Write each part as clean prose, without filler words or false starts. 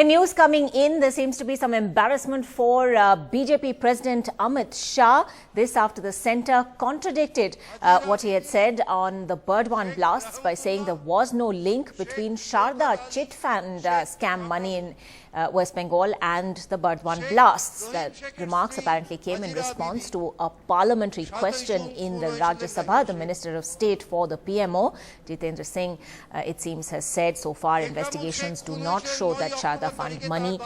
In news coming in, there seems to be some embarrassment for BJP President Amit Shah. This after the centre contradicted what he had said on the Burdwan blasts by saying there was no link between Sharda chit fund scam money in West Bengal and the Burdwan blasts. The remarks apparently came in response to a parliamentary question in the Rajya Sabha. The Minister of State for the PMO, Jitendra Singh, it seems, has said so far investigations do not show that Sharda fund money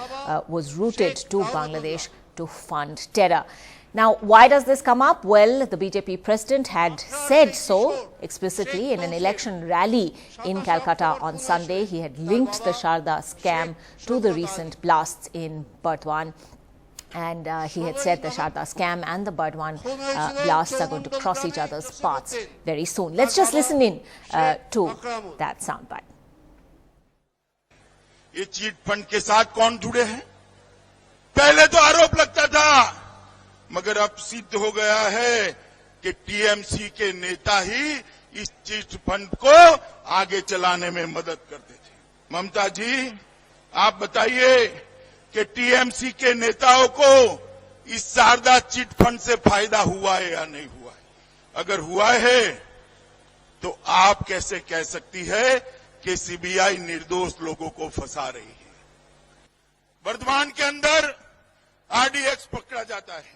was routed to Bangladesh to fund terror. Now, why does this come up? Well, the BJP president had said so explicitly in an election rally in Calcutta on Sunday. He had linked the Sharda scam to the recent blasts in Burdwan. And he had said the Sharda scam and the Burdwan blasts are going to cross each other's paths very soon. Let's just listen in to that soundbite. ये chit fund के साथ कौन जुड़े हैं? पहले तो आरोप लगता था, मगर अब सिद्ध हो गया है कि टीएमसी के नेता ही इस चीट फंड को आगे चलाने में मदद करते थे। ममता जी, आप बताइए कि टीएमसी के नेताओं को इस शारदा चिट फंड से फायदा हुआ है या नहीं हुआ है? अगर हुआ है तो आप कैसे कह सकती है कि सीबीआई निर्दोष लोगों को फंसा रही है? वर्धमान के अंदर आरडीएक्स पकड़ा जाता है,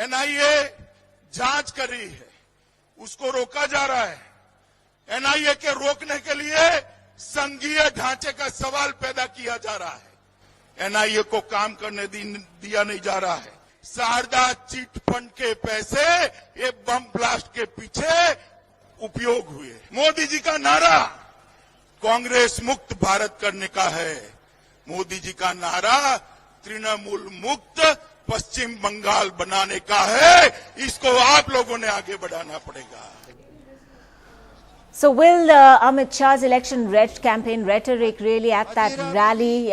एनआईए जांच कर रही है, उसको रोका जा रहा है। एनआईए के रोकने के लिए संघीय ढांचे का सवाल पैदा किया जा रहा है। एनआईए को काम करने दिया नहीं जा रहा है। शारदा चिट फंड के पैसे ये बम ब्लास्ट के पीछे उपयोग हुए। मोदी जी का नारा कांग्रेस मुक्त भारत करने का है। मोदी जी का नारा तृणमूल मुक्त पश्चिम बंगाल बनाने का है। इसको आप लोगों ने आगे बढ़ाना पड़ेगा। So will Amit Shah's election campaign rhetoric really at that rally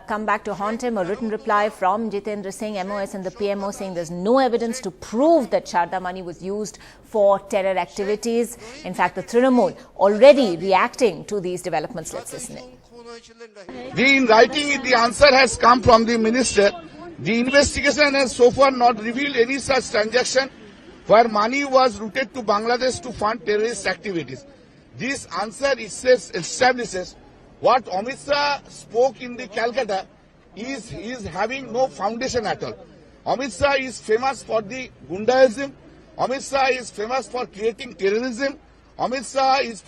come back to haunt him? A written reply from Jitendra Singh, MOS and the PMO saying there's no evidence to prove that Sharda money was used for terror activities. In fact, the Trinamool already reacting to these developments. Let's listen in. In writing, the answer has come from the minister. The investigation has so far not revealed any such transaction where money was routed to Bangladesh to fund terrorist activities. This answer establishes what Amit Shah spoke in the Calcutta is having no foundation at all. Amit Shah is famous for the Gundaism. Amit Shah is famous for creating terrorism. Amit Shah is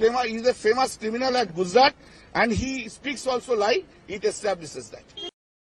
a famous criminal at Gujarat, and he speaks also lie. It establishes that.